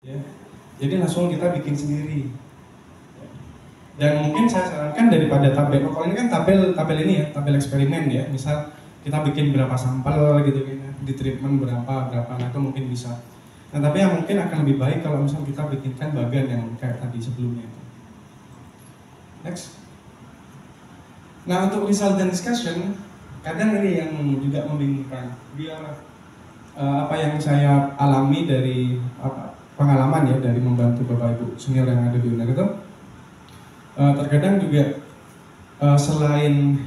Ya. Jadi langsung kita bikin sendiri. Dan mungkin saya sarankan daripada tabel, kalau ini kan tabel ini ya, tabel eksperimen ya. Misal kita bikin berapa sampel gitu kan, di treatment berapa, nah itu mungkin bisa. Nah tapi yang mungkin akan lebih baik kalau misal kita bikinkan bagan yang kayak tadi sebelumnya. Next. Nah untuk result dan discussion, kadang ini yang juga membingungkan. Biar apa yang saya alami dari pengalaman ya dari membantu Bapak Ibu senior yang ada di UNER itu, terkadang juga selain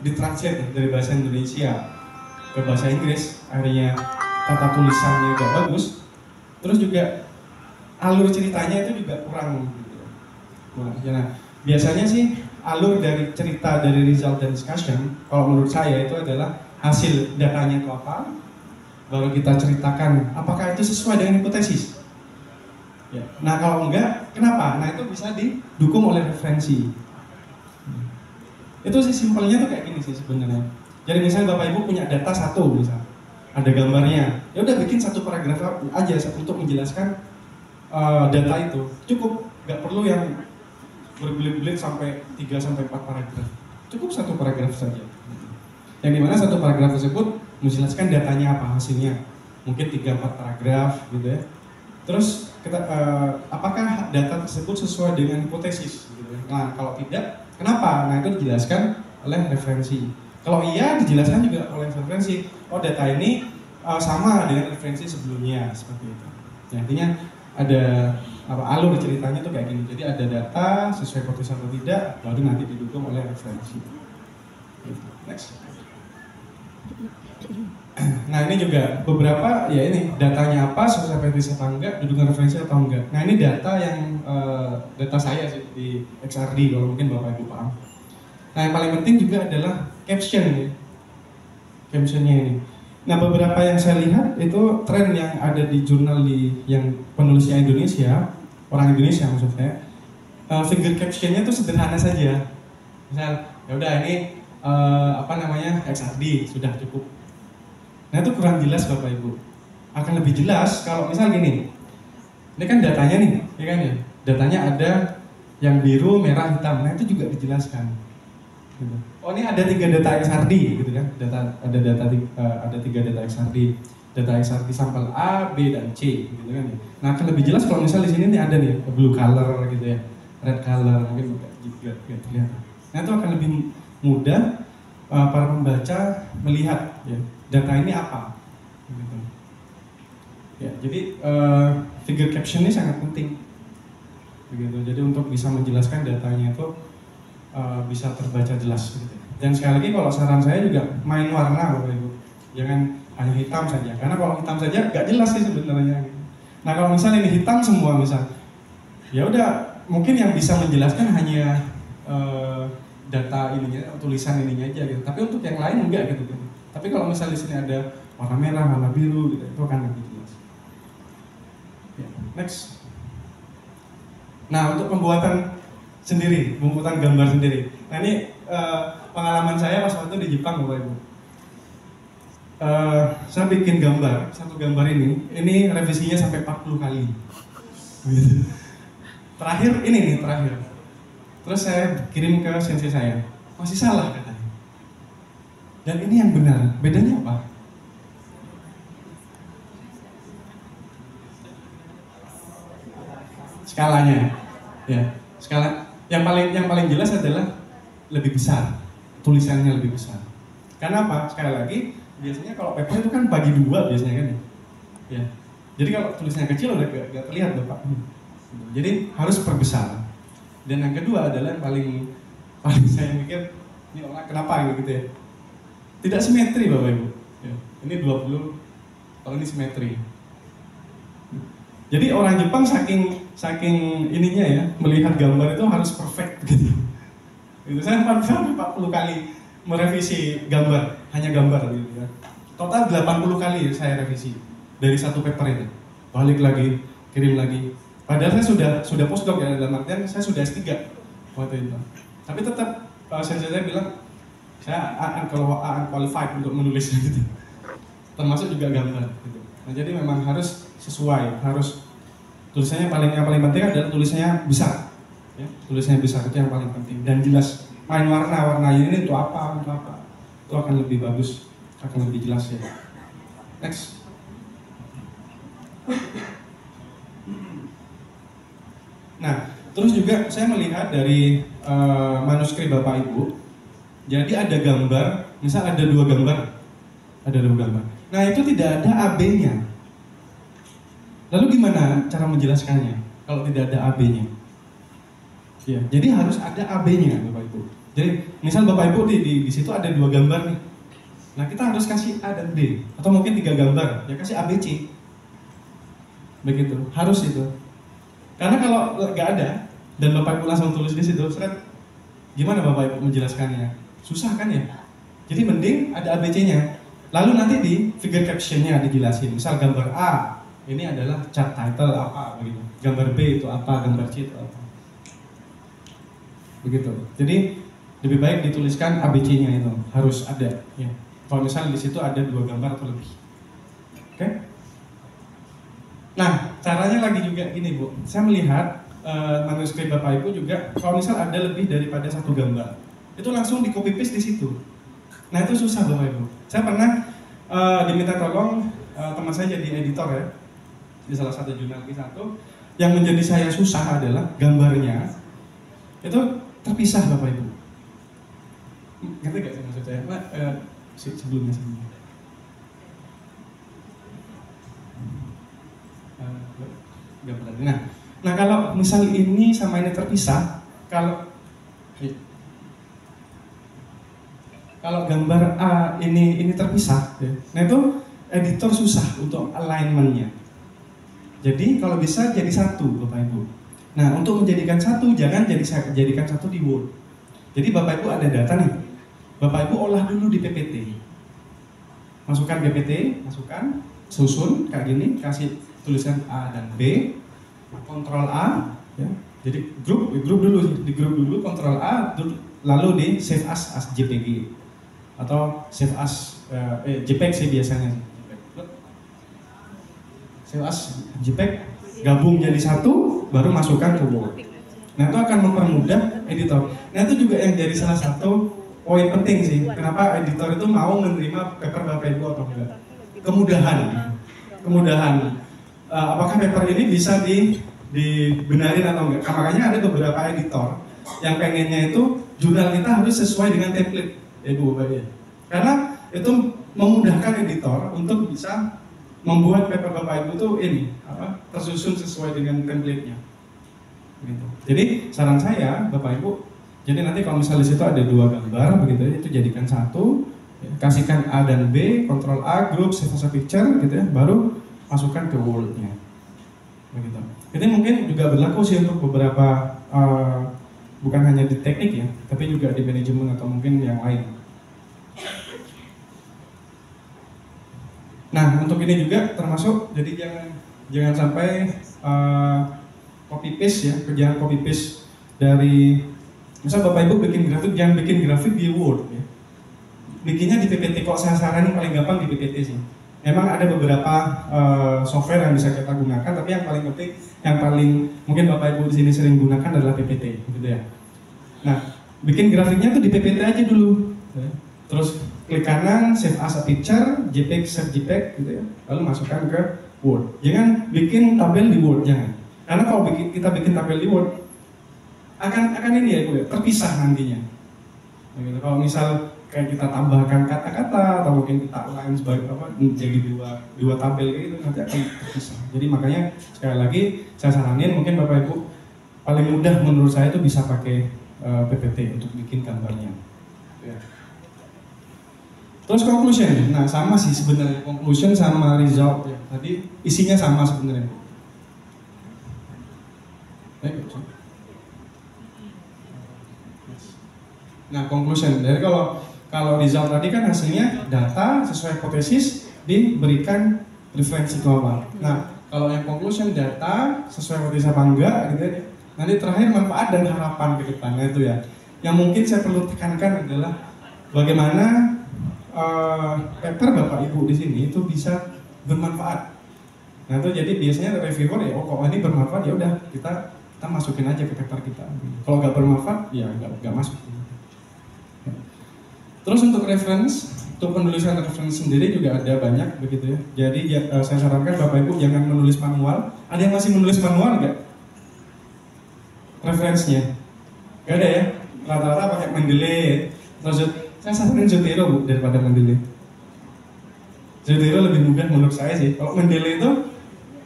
ditranslate dari bahasa Indonesia ke bahasa Inggris, akhirnya tata tulisannya juga bagus, terus juga alur ceritanya itu juga kurang gitu. Nah, biasanya sih alur dari cerita dari result dan discussion, kalau menurut saya itu adalah hasil datanya itu apa, baru kita ceritakan apakah itu sesuai dengan hipotesis. Ya. Nah kalau enggak, kenapa? Nah itu bisa didukung oleh referensi. Itu sih simpelnya tuh kayak gini sih sebenarnya. Jadi misalnya Bapak Ibu punya data satu, misal ada gambarnya, ya udah bikin satu paragraf aja untuk menjelaskan data itu. Cukup, nggak perlu yang berbelit-belit sampai 3-4 paragraf. Cukup satu paragraf saja. Yang dimana satu paragraf tersebut menjelaskan datanya apa, hasilnya. Mungkin 3-4 paragraf gitu ya. Terus kita, apakah data tersebut sesuai dengan hipotesis gitu ya. Nah kalau tidak, kenapa? Nah itu dijelaskan oleh referensi. Kalau iya, dijelaskan juga oleh referensi. Oh data ini sama dengan referensi sebelumnya, seperti itu. Ya, intinya ada alur ceritanya tuh kayak gini. Jadi ada data sesuai hipotesis atau tidak, baru nanti didukung oleh referensi. Next. Nah ini juga beberapa ya ini datanya apa, sesuai hipotesis atau enggak, didukung referensi atau enggak. Nah ini data yang data saya sih di XRD kalau mungkin Bapak Ibu paham. Nah yang paling penting juga adalah caption ya. Captionnya ini. Nah beberapa yang saya lihat itu tren yang ada di jurnal yang penulisnya Indonesia, orang Indonesia maksud saya, figure captionnya itu sederhana saja. Misal ya udah ini XRD sudah cukup. Nah itu kurang jelas Bapak Ibu. Akan lebih jelas kalau misal gini. Ini kan datanya nih, ya kan ya. Datanya ada yang biru, merah, hitam. Nah itu juga dijelaskan. Gitu. Oh ini ada 3 data XRD gitu kan. Ada 3 data XRD. Data XRD sampel A, B dan C gitu kan ya. Nah akan lebih jelas kalau misal di sini nih ada nih blue color gitu ya. Red color mungkin juga kelihatan. Nah itu akan lebih mudah para pembaca melihat ya data ini apa gitu. Ya, jadi figure caption ini sangat penting begitu. Jadi untuk bisa menjelaskan datanya itu bisa terbaca jelas gitu. Dan sekali lagi kalau saran saya juga main warna Bapak Ibu. Jangan hanya hitam saja. Karena kalau hitam saja nggak jelas sih sebenarnya. Nah, kalau misalnya ini hitam semua misal. Ya udah, mungkin yang bisa menjelaskan hanya data ininya, tulisan ininya aja gitu. Tapi untuk yang lain enggak gitu. Tapi kalau misalnya di sini ada warna merah, warna biru gitu, itu akan lebih jelas. Ya, next. Nah, untuk pembuatan sendiri, pembuatan gambar sendiri. Nah, ini pengalaman saya pas waktu di Jepang, Bapak Ibu. Saya bikin gambar, satu gambar ini revisinya sampai 40 kali. Terakhir. Terus saya kirim ke sensei saya, masih salah katanya. Dan ini yang benar, bedanya apa? Skalanya, ya. Skala yang paling jelas adalah lebih besar, tulisannya lebih besar. Karena apa? Sekali lagi, biasanya kalau paper itu kan bagi 2 biasanya kan, ya. Jadi kalau tulisannya kecil udah gak terlihat Bapak. Jadi harus perbesar. Dan yang kedua adalah paling saya mikir, ini orang kenapa gitu ya? Tidak simetri Bapak Ibu. Ya, ini 20, kalau ini simetri. Jadi orang Jepang saking ininya ya, melihat gambar itu harus perfect gitu. Itu saya sampai 40 kali merevisi gambar, hanya gambar gitu ya. Total 80 kali saya revisi dari satu paper itu. Balik lagi, kirim lagi. Padahal saya sudah postdoc ya, dalam artian saya sudah S3 waktu itu. Tapi tetap sensei saya bilang saya unqualified untuk menulis gitu. Termasuk juga gambar gitu. Nah, jadi memang harus sesuai, harus tulisannya yang paling penting adalah tulisannya besar. Ya, tulisannya besar itu yang paling penting dan jelas. Main warna ini itu apa, itu akan lebih bagus, akan lebih jelas ya. Next. Nah, terus juga saya melihat dari manuskrip Bapak Ibu, jadi ada gambar, misal ada dua gambar. Nah, itu tidak ada AB-nya. Lalu gimana cara menjelaskannya kalau tidak ada AB-nya? Ya, jadi harus ada AB-nya, Bapak Ibu. Jadi, misal Bapak Ibu di situ ada dua gambar nih. Nah, kita harus kasih A dan B, atau mungkin 3 gambar, ya kasih ABC. Begitu, harus itu. Karena kalau nggak ada dan Bapak Ibu langsung tulis di situ, gimana Bapak Ibu menjelaskannya? Susah kan ya? Jadi mending ada ABC-nya. Lalu nanti di figure caption-nya dijelasin. Misal gambar A, ini adalah chart title apa begitu. Gambar B itu apa, gambar C itu apa. Begitu. Jadi lebih baik dituliskan ABC-nya itu harus ada ya. Kalau misalnya di situ ada 2 gambar atau lebih. Oke? Nah, caranya lagi juga gini, Bu. Saya melihat manuskrip Bapak Ibu juga kalau misal ada lebih daripada 1 gambar, itu langsung di copy paste di situ. Nah, itu susah Bapak Ibu. Saya pernah diminta tolong teman saya jadi editor ya di salah satu jurnal Q1. Yang menjadi saya susah adalah gambarnya itu terpisah Bapak Ibu. Ngerti gak sih maksud saya? Sebelumnya. Nah kalau misal ini sama ini terpisah, kalau gambar A ini terpisah, ya. Nah itu editor susah untuk alignmentnya. Jadi kalau bisa jadi satu, Bapak Ibu. Nah untuk menjadikan satu, jangan jadikan satu di Word. Jadi Bapak Ibu ada data nih, Bapak Ibu olah dulu di PPT. Masukkan PPT, susun kayak gini, kasih tulisan A dan B, Ctrl A, ya. Jadi grup dulu, Ctrl A, lalu di save as JPG. Atau save as JPEG sih biasanya. Save as JPEG, gabung jadi satu, baru masukkan ke Word. Nah itu akan mempermudah editor. Nah itu juga yang jadi salah satu poin penting sih. Kenapa editor itu mau menerima paper Bapak Ibu atau enggak? Kemudahan. Apakah paper ini bisa dibenarin atau enggak? Makanya ada beberapa editor yang pengennya itu jurnal kita harus sesuai dengan template. Ibu Bapak ya. Karena itu memudahkan editor untuk bisa membuat paper Bapak Ibu tuh tersusun sesuai dengan template-nya. Gitu. Jadi saran saya Bapak Ibu, jadi nanti kalau misalnya di situ ada 2 gambar begitu itu jadikan satu, kasihkan A dan B, Ctrl A, group, save as a picture gitu ya, baru masukkan ke Word-nya. Begitu. Ini mungkin juga berlaku sih untuk beberapa bukan hanya di teknik ya, tapi juga di manajemen atau mungkin yang lain. Nah, untuk ini juga termasuk, jadi jangan sampai copy paste ya, kerjaan copy paste dari, misal Bapak Ibu bikin grafik, jangan bikin grafik di Word ya. Bikinnya di PPT, kok saya saranin paling gampang di PPT sih. Memang ada beberapa software yang bisa kita gunakan, tapi yang paling penting, yang paling mungkin Bapak Ibu di sini sering gunakan adalah PPT, gitu ya. Nah, bikin grafiknya tuh di PPT aja dulu. Terus klik kanan, save as a picture, JPEG, save JPEG, gitu ya. Lalu masukkan ke Word. Jangan bikin tabel di Word, jangan. Karena kalau kita bikin tabel di Word, akan ini ya, Bu, terpisah nantinya. Nah, kalau misal kayak kita tambahkan kata-kata atau mungkin kita align sebagai jadi dua tabel kayak gitu, nanti akan terpisah. Jadi makanya sekali lagi saya saranin mungkin Bapak Ibu paling mudah menurut saya itu bisa pakai PPT untuk bikin gambarnya. Ya. Terus conclusion, nah sama sih sebenarnya conclusion sama result ya. Tadi isinya sama sebenarnya. Nah conclusion, jadi kalau result tadi kan hasilnya data sesuai hipotesis diberikan referensi global. Nah kalau yang conclusion data sesuai hipotesis apa enggak gitu ya. Nanti terakhir manfaat dan harapan ke depannya itu ya. Yang mungkin saya perlu tekankan adalah bagaimana paper Bapak Ibu di sini itu bisa bermanfaat. Nah itu jadi biasanya reviewer ya, oh kalau ini bermanfaat ya udah kita masukin aja ke paper kita. Kalau nggak bermanfaat ya nggak masuk. Terus untuk reference, untuk penulisan reference sendiri juga ada banyak begitu ya. Jadi saya sarankan Bapak Ibu jangan menulis manual. Ada yang masih menulis manual nggak? Referensinya? Nggak ada ya? Rata-rata pakai Mendeley. Terus saya saranin Zotero Bu daripada Mendeley. Zotero lebih mudah menurut saya sih. Kalau Mendeley itu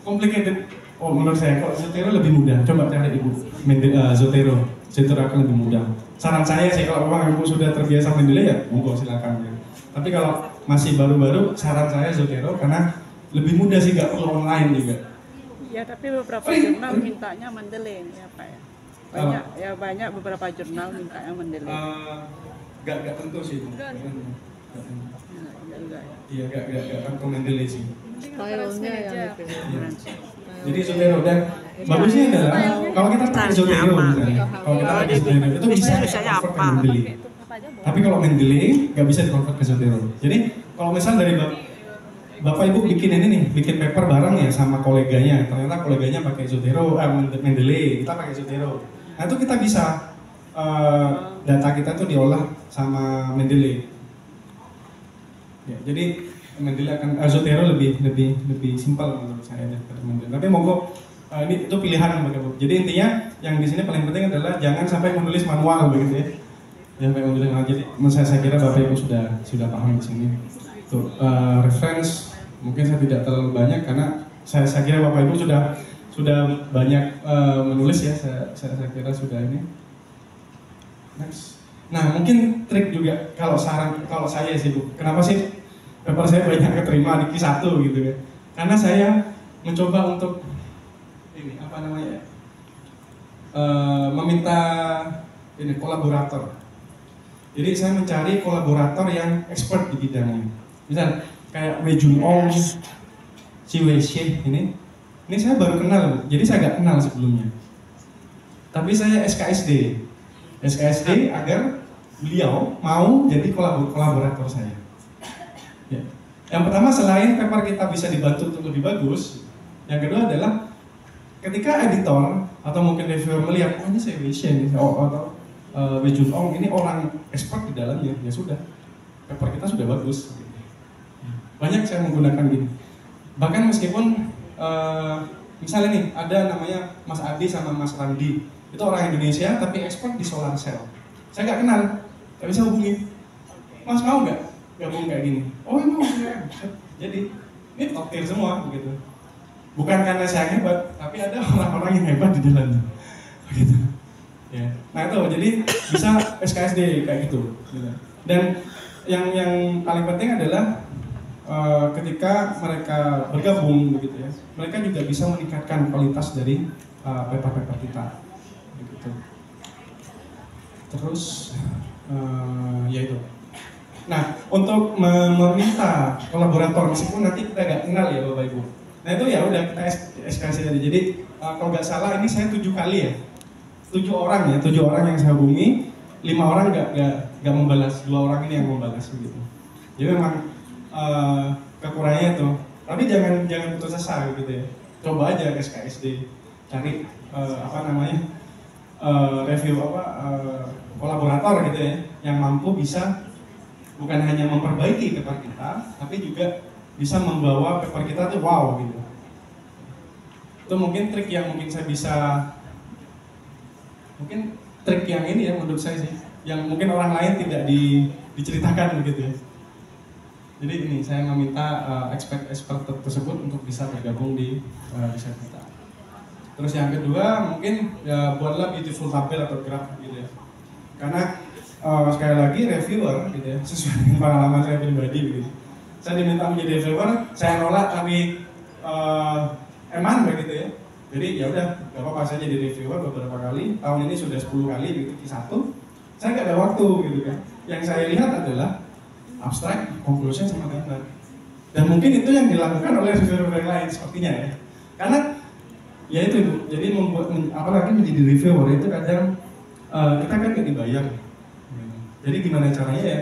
complicated. Oh menurut saya kalau Zotero lebih mudah. Coba cari Ibu Zotero. Zotero akan lebih mudah. Saran saya sih kalau memang Ibu sudah terbiasa Mendeley ya monggo silakan ya. Tapi kalau masih baru-baru saran saya Zotero karena lebih mudah sih, nggak perlu online juga. Ya tapi beberapa jurnal mintanya Mendeley ya Pak ya. Banyak beberapa jurnal mintanya Mendeley. Nggak tentu sih. Iya nggak tentu Mendeley sih. Stylenya yang Jadi Zotero dan bagusnya adalah kalau kita pakai Zotero misalnya, kalau kita pakai Zotero itu bisa convert ke Mendeley. Tapi kalau Mendeley nggak bisa di-convert ke Zotero. Jadi kalau misal dari Bapak Ibu bikin ini nih, bikin paper bareng ya sama koleganya, ternyata koleganya pakai Zotero, Mendeley, kita pakai Zotero. Nah itu kita bisa data kita tuh diolah sama Mendeley. Ya, jadi Mendeley akan Zotero lebih simpel menurut saya daripada Mendeley. Tapi monggo ini itu pilihan Bapak Ibu. Jadi intinya yang di sini paling penting adalah jangan sampai menulis manual begitu ya. Jangan sampai menulis manual. Jadi saya kira Bapak Ibu sudah paham di sini. Tuh reference mungkin saya tidak terlalu banyak karena saya kira Bapak Ibu sudah banyak menulis ya. Saya kira sudah ini. Next. Nah mungkin trik juga kalau saya sih Bu. Kenapa sih paper saya banyak keterima di Q1 gitu ya? Karena saya mencoba untuk ini apa namanya meminta ini kolaborator. Jadi saya mencari kolaborator yang expert di bidangnya. Misal kayak Wei Jun Ong, si Wei Xie ini saya baru kenal, jadi saya nggak kenal sebelumnya. Tapi saya SKSD agar beliau mau jadi kolaborator saya. Ya. Yang pertama selain paper kita bisa dibantu untuk lebih bagus, yang kedua adalah ketika editor atau mungkin reviewer melihat, oh ini saya Wei Xie nih, atau Wei Jun Ong ini orang expert di dalamnya, ya sudah, paper kita sudah bagus. Banyak saya menggunakan gini. Bahkan meskipun misalnya nih ada namanya Mas Adi sama Mas Randi, itu orang Indonesia tapi expert di solar cell. Saya nggak kenal, tapi saya hubungi, Mas mau nggak gabung kayak gini? Oh mau ya. Jadi ini top tier semua begitu. Bukan karena saya hebat, tapi ada orang-orang yang hebat di dalamnya. Begitu. Ya. Nah itu jadi bisa SKSD kayak gitu. Dan yang paling penting adalah ketika mereka bergabung begitu ya, mereka juga bisa meningkatkan kualitas dari paper-paper kita. Begitu. Terus ya itu. Nah, untuk meminta kolaborator meskipun nanti kita nggak kenal ya Bapak Ibu. Nah itu ya udah kita SKSD tadi. Jadi kalau nggak salah ini saya 7 kali ya, 7 orang yang saya hubungi, 5 orang nggak membalas, 2 orang ini yang membalas begitu. Jadi memang kekurangannya itu. Tapi jangan putus asa gitu ya. Coba aja SKSD, cari review kolaborator gitu ya, yang mampu bisa bukan hanya memperbaiki paper kita, tapi juga bisa membawa paper kita tuh wow gitu. Itu mungkin trik yang mungkin saya bisa, mungkin trik yang ini ya menurut saya sih, yang mungkin orang lain tidak diceritakan begitu ya. Jadi ini saya meminta expert tersebut untuk bisa bergabung di riset kita. Terus yang kedua mungkin ya, buatlah beautiful tabel atau graph gitu ya. Karena sekali lagi reviewer gitu ya, sesuai dengan pengalaman saya pribadi gitu. Saya diminta menjadi reviewer, saya nolak tapi eman begitu ya. Jadi ya udah, gak apa-apa saya jadi reviewer beberapa kali. Tahun ini sudah 10 kali gitu Q1. Saya nggak ada waktu gitu kan. Yang saya lihat adalah abstrak, conclusion sama template. Dan mungkin itu yang dilakukan oleh reviewer yang lain sepertinya ya. Karena ya itu Ibu, jadi apalagi menjadi reviewer itu kadang kita kan nggak dibayar. Jadi gimana caranya ya?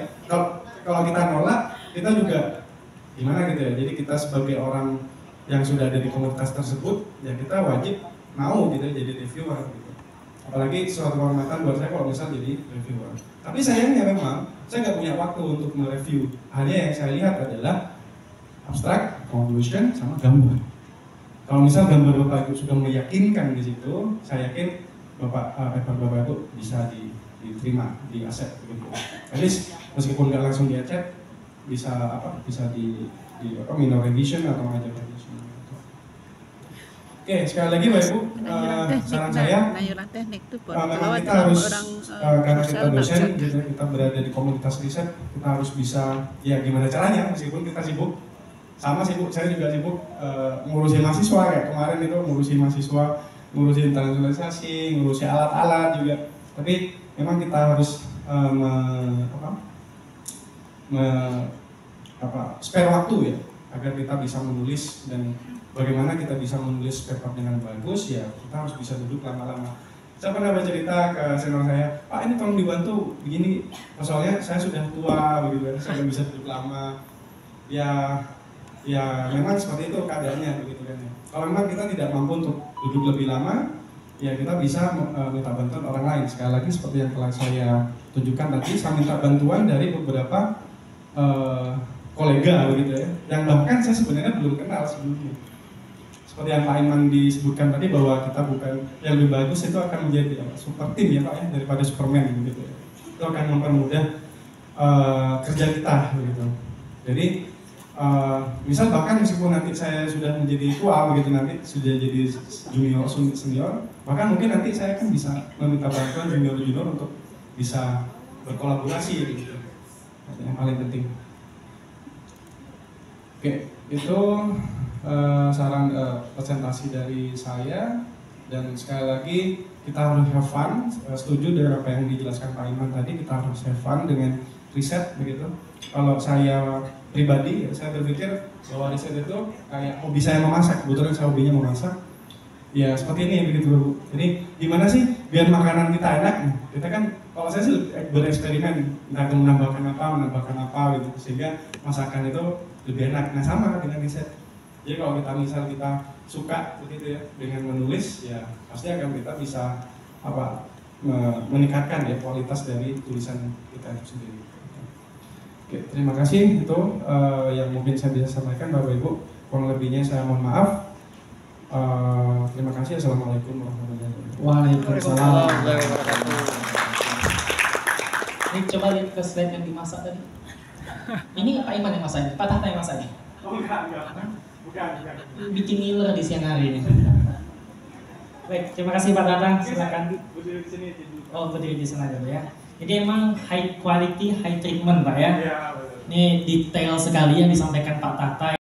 Kalau kita nolak, kita juga gimana gitu ya. Jadi kita sebagai orang yang sudah ada di komunitas tersebut, ya kita wajib mau gitu ya, jadi reviewer gitu. Apalagi suatu kehormatan buat saya kalau misal jadi reviewer. Tapi sayangnya memang saya nggak punya waktu untuk mereview. Hanya yang saya lihat adalah abstrak, conclusion, sama gambar. Kalau misal gambar Bapak Ibu sudah meyakinkan di situ, saya yakin paper Bapak Ibu bisa diterima di aset begitu. Jadi meskipun nggak langsung di aset, bisa di minor revision atau major revision. Oke, sekali lagi Bapak Ibu, saran saya Nayuran teknik tuh memang kita harus karena kita dosen, kita berada di komunitas riset, kita harus bisa ya gimana caranya meskipun kita sibuk. Sama sibuk, saya juga sibuk ngurusin mahasiswa kayak kemarin itu ngurusin mahasiswa, ngurusin transliterasi, ngurusin alat-alat juga. Tapi memang kita harus spare waktu ya agar kita bisa menulis, dan bagaimana kita bisa menulis paper dengan bagus ya kita harus bisa duduk lama-lama. Saya pernah bercerita ke senior saya, Pak ini tolong dibantu begini, soalnya saya sudah tua begitu, saya nggak bisa duduk lama. Ya memang seperti itu keadaannya begitu kan ya. Kalau memang kita tidak mampu untuk duduk lebih lama, ya kita bisa minta bantuan orang lain. Sekali lagi seperti yang telah saya tunjukkan tadi, saya minta bantuan dari beberapa kolega begitu ya, yang bahkan saya sebenarnya belum kenal sebelumnya. Seperti yang Pak Iman disebutkan tadi bahwa kita bukan yang lebih bagus itu akan menjadi super tim ya Pak ya, daripada Superman begitu ya. Itu akan mempermudah kerja kita begitu. Jadi misal bahkan meskipun nanti saya sudah menjadi tua begitu, nanti sudah jadi junior senior, bahkan mungkin nanti saya kan bisa meminta bantuan junior untuk bisa berkolaborasi gitu. Yang paling penting. Oke, itu saran presentasi dari saya, dan sekali lagi kita harus have fun. Setuju dengan apa yang dijelaskan Pak Iman tadi, kita harus have fun dengan riset begitu. Kalau saya pribadi, saya berpikir bahwa riset itu kayak hobi saya memasak. Kebetulan saya hobinya memasak. Ya seperti ini begitu Bu. Jadi gimana sih biar makanan kita enak? Kita kan, kalau saya sih bereksperimen, entah itu menambahkan apa gitu, sehingga masakan itu lebih enak. Nah sama dengan riset. Jadi kalau kita suka begitu ya dengan menulis, ya pasti akan kita bisa meningkatkan ya kualitas dari tulisan kita itu sendiri. Oke, terima kasih, itu yang mungkin saya bisa sampaikan Bapak Ibu. Kurang lebihnya saya mohon maaf. Terima kasih. Assalamualaikum warahmatullahi wabarakatuh. Waalaikumsalam. Ini coba lihat ke slide yang dimasak tadi. Ini Pak Iman yang masaknya, Pak Tahta yang masaknya. Oh enggak. Bukan. Bikin ngiler di siang hari ini. Baik, terima kasih Pak Tahta. Silakan. Berdiri di sini. Oh, berdiri di sana dulu ya. Jadi emang high quality, high treatment Pak ya. Iya, betul. Ini detail sekali yang disampaikan Pak Tahta.